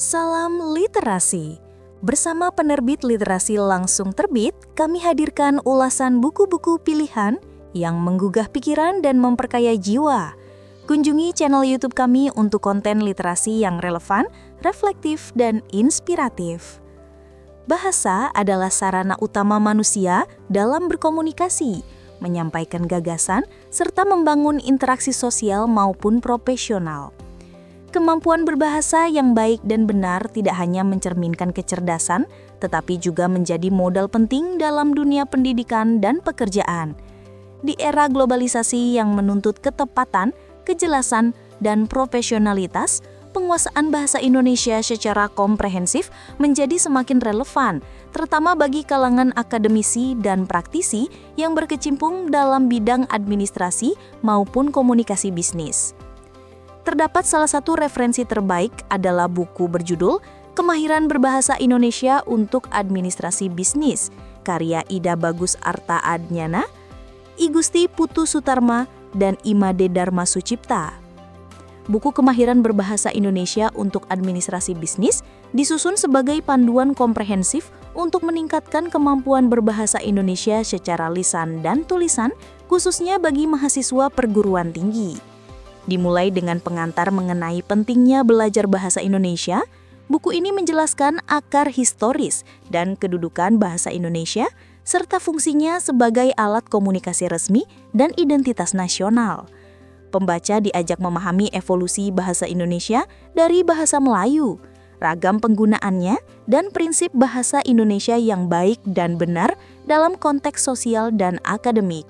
Salam literasi. Bersama penerbit Literasi Langsung Terbit, kami hadirkan ulasan buku-buku pilihan yang menggugah pikiran dan memperkaya jiwa. Kunjungi channel YouTube kami untuk konten literasi yang relevan, reflektif, dan inspiratif. Bahasa adalah sarana utama manusia dalam berkomunikasi, menyampaikan gagasan, serta membangun interaksi sosial maupun profesional. Kemampuan berbahasa yang baik dan benar tidak hanya mencerminkan kecerdasan, tetapi juga menjadi modal penting dalam dunia pendidikan dan pekerjaan. Di era globalisasi yang menuntut ketepatan, kejelasan, dan profesionalitas, penguasaan bahasa Indonesia secara komprehensif menjadi semakin relevan, terutama bagi kalangan akademisi dan praktisi yang berkecimpung dalam bidang administrasi maupun komunikasi bisnis. Terdapat salah satu referensi terbaik adalah buku berjudul Kemahiran Berbahasa Indonesia untuk Administrasi Bisnis, karya Ida Bagus Arta Adnyana, I Gusti Putu Sutarma, dan Imade Dharma Sucipta. Buku Kemahiran Berbahasa Indonesia untuk Administrasi Bisnis disusun sebagai panduan komprehensif untuk meningkatkan kemampuan berbahasa Indonesia secara lisan dan tulisan, khususnya bagi mahasiswa perguruan tinggi. Dimulai dengan pengantar mengenai pentingnya belajar bahasa Indonesia, buku ini menjelaskan akar historis dan kedudukan bahasa Indonesia, serta fungsinya sebagai alat komunikasi resmi dan identitas nasional. Pembaca diajak memahami evolusi bahasa Indonesia dari bahasa Melayu, ragam penggunaannya, dan prinsip bahasa Indonesia yang baik dan benar dalam konteks sosial dan akademik.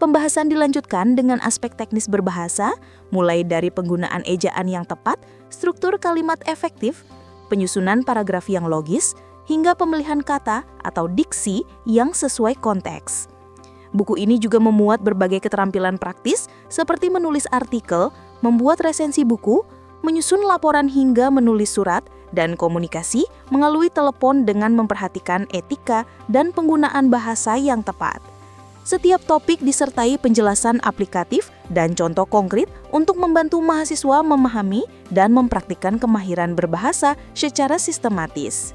Pembahasan dilanjutkan dengan aspek teknis berbahasa, mulai dari penggunaan ejaan yang tepat, struktur kalimat efektif, penyusunan paragraf yang logis, hingga pemilihan kata atau diksi yang sesuai konteks. Buku ini juga memuat berbagai keterampilan praktis seperti menulis artikel, membuat resensi buku, menyusun laporan hingga menulis surat, dan komunikasi melalui telepon dengan memperhatikan etika dan penggunaan bahasa yang tepat. Setiap topik disertai penjelasan aplikatif dan contoh konkret untuk membantu mahasiswa memahami dan mempraktikkan kemahiran berbahasa secara sistematis.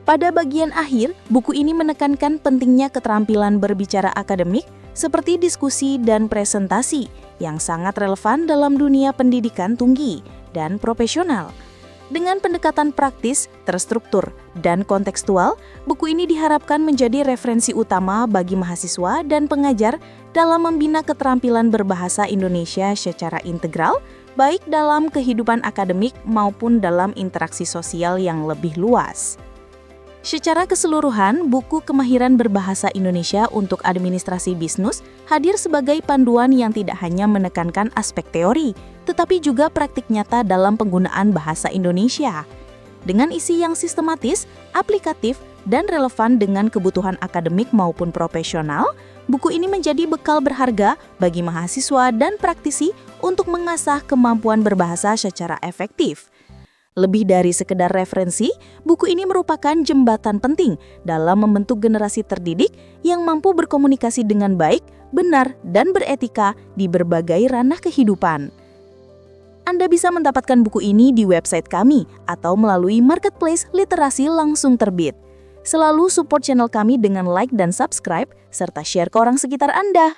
Pada bagian akhir, buku ini menekankan pentingnya keterampilan berbicara akademik seperti diskusi dan presentasi yang sangat relevan dalam dunia pendidikan tinggi dan profesional. Dengan pendekatan praktis, terstruktur, dan kontekstual, buku ini diharapkan menjadi referensi utama bagi mahasiswa dan pengajar dalam membina keterampilan berbahasa Indonesia secara integral, baik dalam kehidupan akademik maupun dalam interaksi sosial yang lebih luas. Secara keseluruhan, buku Kemahiran Berbahasa Indonesia untuk Administrasi Bisnis hadir sebagai panduan yang tidak hanya menekankan aspek teori, tetapi juga praktik nyata dalam penggunaan bahasa Indonesia. Dengan isi yang sistematis, aplikatif, dan relevan dengan kebutuhan akademik maupun profesional, buku ini menjadi bekal berharga bagi mahasiswa dan praktisi untuk mengasah kemampuan berbahasa secara efektif. Lebih dari sekedar referensi, buku ini merupakan jembatan penting dalam membentuk generasi terdidik yang mampu berkomunikasi dengan baik, benar, dan beretika di berbagai ranah kehidupan. Anda bisa mendapatkan buku ini di website kami atau melalui marketplace Literasi Langsung Terbit. Selalu support channel kami dengan like dan subscribe, serta share ke orang sekitar Anda.